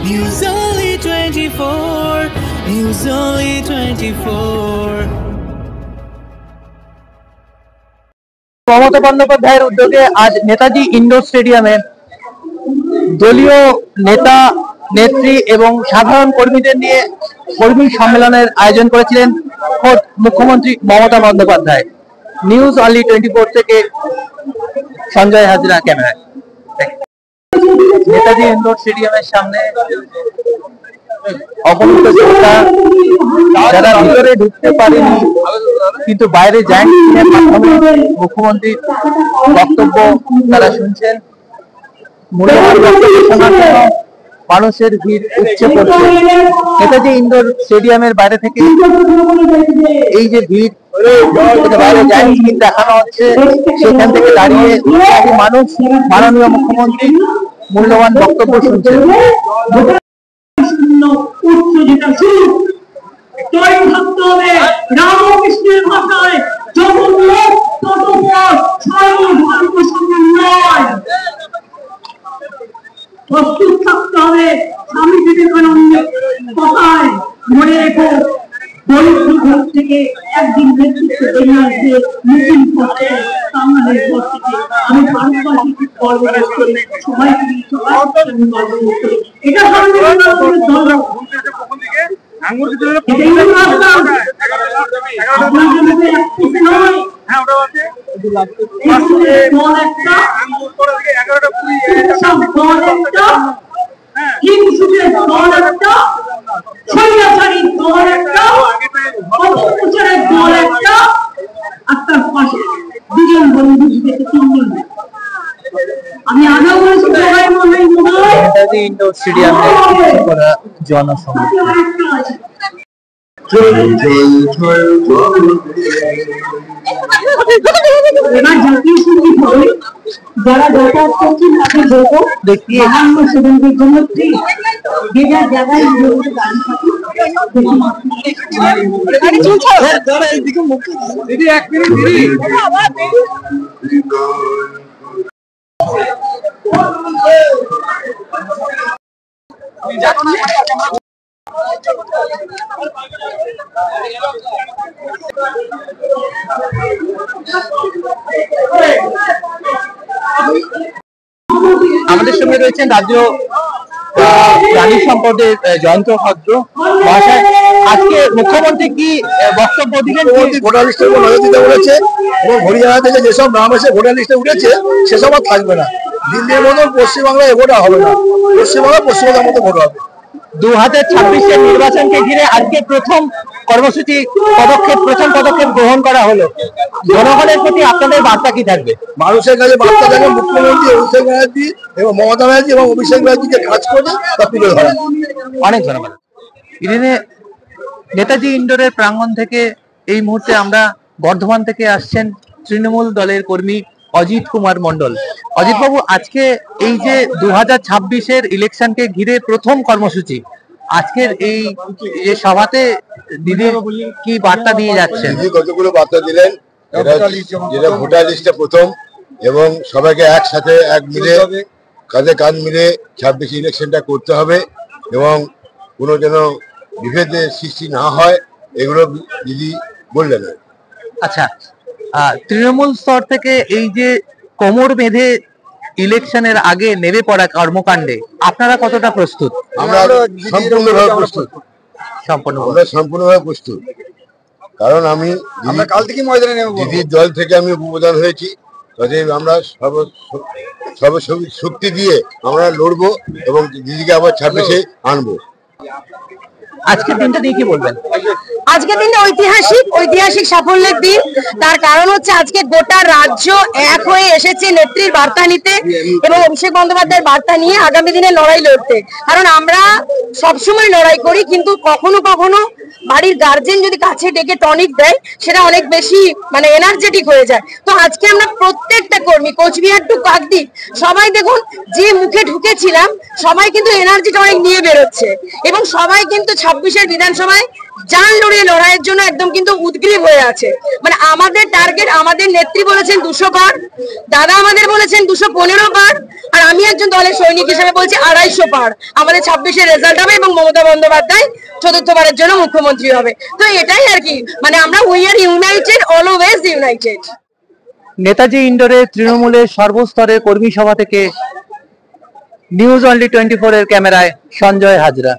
News Only 24. News Only 24. Mamata বন্দ্যোপাধ্যায়ের উদ্যোগে আজ নেতাজি ইন্ডোর স্টেডিয়ামে দলীয় নেতা নেত্রী এবং সাধারণ কর্মীদের নিয়ে কর্মী সম্মেলনের আয়োজন করেছিলেন খোদ মুখ্যমন্ত্রী মমতা বন্দ্যোপাধ্যায়। নিউজ অনলি 24 থেকে সঞ্জয় হাজরা ক্যামেরায়। নেতাজি ইন্ডোর স্টেডিয়ামের সামনে অগণিত জনতা যারা ভিতরে ঢুকতে পারেনি কিন্তু বাইরে জায়ান্ট মাধ্যমে মুখ্যমন্ত্রীর বক্তব্য তারা শুনছেন। মূল্যবান বক্তব্য শোনার জন্য মানুষের ভিড় উপচে পড়ছে। নেতাজি ইন্ডোর স্টেডিয়ামের বাইরে থেকে এই যে ভিড়, বাইরে জায়ান্ট স্ক্রিন দেখানো হচ্ছে, সেখান থেকে দাঁড়িয়ে মানুষ মাননীয় মুখ্যমন্ত্রী মূল্যবান বক্তব্য শুনছেন। রামকৃষ্ণের ভাষায় প্রস্তুত থাকতে হবে। স্বামী বিবেকানন্দের কথায় মনে রেখো, দরিদ্র ঘর থেকে একদিন নেতৃত্ব বেরিয়ে আসবে নতুন পথে সামনের পথ থেকে। আমি ভারতবাসীকে গর্ববোধ করি, সবাইকে গর্ববোধ করি। এটা দুজন বন্ধু তিনজন। আমি আগেও বলেছি নেতাজি ইন্ডোর স্টেডিয়ামে জনসংখ্যা জাতীয় সঙ্গীত হবে, যারা যাতায়াত করছেন তাকে যোগ্য দেখিয়ে সেখানকে জন্য যে যার জায়গায় গাড়ি আমাদের সঙ্গে রয়েছেন রাজ্য প্রাণী সম্পদের জয়ন্ত ভদ্র মহাশয়। আজকে মুখ্যমন্ত্রী কি বক্তব্য দিলেন? ভোটার লিস্টের উপর নজর দিতে বলেছে এবং হরিয়ানা থেকে যেসব নাম এসে ভোটার লিস্টে উঠেছে সেসব আর থাকবে না। দিল্লির মতন পশ্চিমবাংলায় ভোটা হবে না, পশ্চিমবাংলার মতো ভোট হবে। 2026-এর নির্বাচনকে ঘিরে আজকে প্রথম কর্মসূচি প্রথম পদক্ষেপ গ্রহণ করা হলো। জনগণের প্রতি আপনাদের বার্তা কি থাকবে? মানুষের কাছে বার্তা থাকবে মুখ্যমন্ত্রী অভিষেক ব্যানার্জি এবং মমতা ব্যানার্জি এবং অভিষেক ব্যানার্জি যে কাজ করবে তা তুলে ধরা। অনেক ধন্যবাদ। নেতাজি ইন্ডোরের প্রাঙ্গণ থেকে এই মুহূর্তে আমরা বর্ধমান থেকে আসছেন তৃণমূল দলের কর্মী অজিত কুমার মন্ডল। অজিত বাবু, আজকে এই যে 2026-এর ইলেকশনকে ঘিরে প্রথম কর্মসূচি, আজকের এই যে সভাতে দিদি কি বার্তা দিয়ে যাচ্ছেন? দিদি কতগুলো বার্তা দিলেন, যেটা ভোটার লিস্টে প্রথম এবং সবাইকে একসাথে এক মিলে কাঁধে কাঁধ মিলে 26 ইলেকশনটা করতে হবে এবং কোনো যেন বিভেদের সৃষ্টি না হয়, এগুলো দিদি বললেন। আচ্ছা, তৃণমূল স্তর থেকে এই যে কোমর বেঁধে ইলেকশনের আগে নেমে পড়া কর্মকাণ্ডে আপনারা কতটা প্রস্তুত? আমরা সম্পূর্ণভাবে প্রস্তুত, সম্পূর্ণভাবে প্রস্তুত। কারণ আমি কাল থেকে ময়দানে নেব, দিদির দল থেকে আমি উপপ্রধান হয়েছি, অতএব আমরা সর্বশক্তি দিয়ে আমরা লড়বো এবং দিদিকে আবার 26-এ আনবো। আজকের দিনটা নিয়ে কি বলবেন? আজকের দিনটা ঐতিহাসিক সাফল্যের দিন। তার কারণ হচ্ছে আজকে গোটা রাজ্য এক হয়ে এসেছে নেত্রীর বার্তা নিতে এবং অভিষেক বন্দ্যোপাধ্যায়ের বার্তা নিয়ে আগামী দিনে লড়াই লড়তে। কারণ আমরা সবসময় লড়াই করি, কিন্তু কখনো কখনো বাড়ির গার্জেন যদি কাছে ডেকে টনিক দেয় সেটা অনেক বেশি এনার্জেটিক হয়ে যায়। তো আজকে আমরা প্রত্যেকটা কর্মী, কোচবিহার টু কাকদ্বীপ, সবাই দেখুন যে মুখে ঢুকেছিলাম সবাই কিন্তু এনার্জিটা অনেক নিয়ে বেরোচ্ছে এবং সবাই কিন্তু 26-এর বিধানসভায় জান লড়িয়ে লড়াইয়ের জন্য একদম কিন্তু উদ্গ্রীব হয়ে আছে। মানে আমাদের টার্গেট, আমাদের নেত্রী বলেছেন 200 পার, দাদা আমাদের বলেছেন 215 পার, আর আমি একজন দলের সৈনিক হিসেবে বলছি 250 পার আমাদের 26-এর রেজাল্ট হবে এবং মমতা বন্দ্যোপাধ্যায় চতুর্থবারের জন্য মুখ্যমন্ত্রী হবে। তো এটাই আর কি, মানে আমরা we are united, always united. Netaji ইন্ডোরে তৃণমূলের সর্বস্তরের কর্মী সভা থেকে নিউজ অনলি 24 এর ক্যামেরায় সঞ্জয় হাজরা।